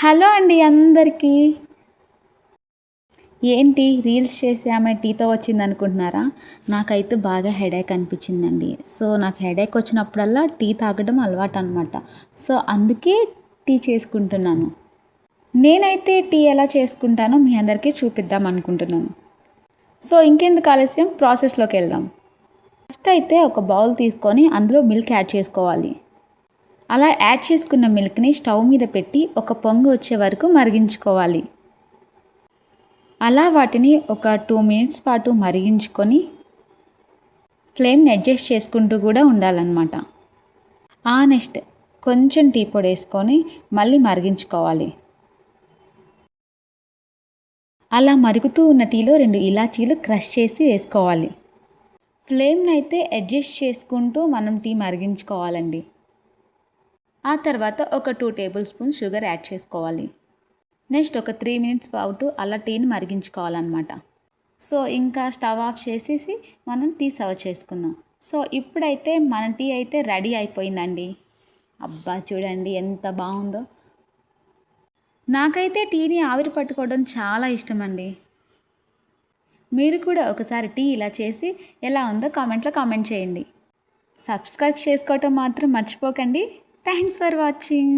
Hello అండి అందరికీ. ఏంటి రీల్స్ చేసి ఆమె టీతో వచ్చింది అనుకుంటున్నారా? నాకైతే బాగా హెడేక్ అనిపించిందండి. సో నాకు హెడేక్ వచ్చినప్పుడల్లా టీ తాగడం అలవాటు అనమాట. సో అందుకే టీ చేసుకుంటున్నాను. నేనైతే టీ ఎలా చేసుకుంటానో మీ అందరికీ చూపిద్దాం అనుకుంటున్నాను. సో ఇంకెందుకు ఆలస్యం, ప్రాసెస్లోకి వెళ్దాం. ఫస్ట్ అయితే ఒక బౌల్ తీసుకొని అందులో మిల్క్ యాడ్ చేసుకోవాలి. అలా యాడ్ చేసుకున్న మిల్క్ని స్టవ్ మీద పెట్టి ఒక పొంగు వచ్చే వరకు మరిగించుకోవాలి. అలా వాటిని ఒక 2 మినిట్స్ పాటు మరిగించుకొని ఫ్లేమ్ని అడ్జస్ట్ చేసుకుంటూ కూడా ఉండాలన్నమాట. నెక్స్ట్ కొంచెం టీ పొడి వేసుకొని మళ్ళీ మరిగించుకోవాలి. అలా మరుగుతూ ఉన్న టీలో 2 ఇలాచీలు క్రష్ చేసి వేసుకోవాలి. ఫ్లేమ్ని అయితే అడ్జస్ట్ చేసుకుంటూ మనం టీ మరిగించుకోవాలండి. ఆ తర్వాత ఒక 2 టేబుల్ స్పూన్ షుగర్ యాడ్ చేసుకోవాలి. నెక్స్ట్ ఒక 3 మినిట్స్ పాటు అలా టీని మరిగించుకోవాలన్నమాట. సో ఇంకా స్టవ్ ఆఫ్ చేసేసి మనం టీ సర్వ్ చేసుకుందాం. సో ఇప్పుడైతే మన టీ అయితే రెడీ అయిపోయిందండి. అబ్బా చూడండి ఎంత బాగుందో. నాకైతే టీని ఆవిరి పట్టుకోవడం చాలా ఇష్టం అండి. మీరు కూడా ఒకసారి టీ ఇలా చేసి ఎలా ఉందో కామెంట్లో కామెంట్ చేయండి. సబ్స్క్రైబ్ చేసుకోవటం మాత్రం మర్చిపోకండి. Thanks for watching.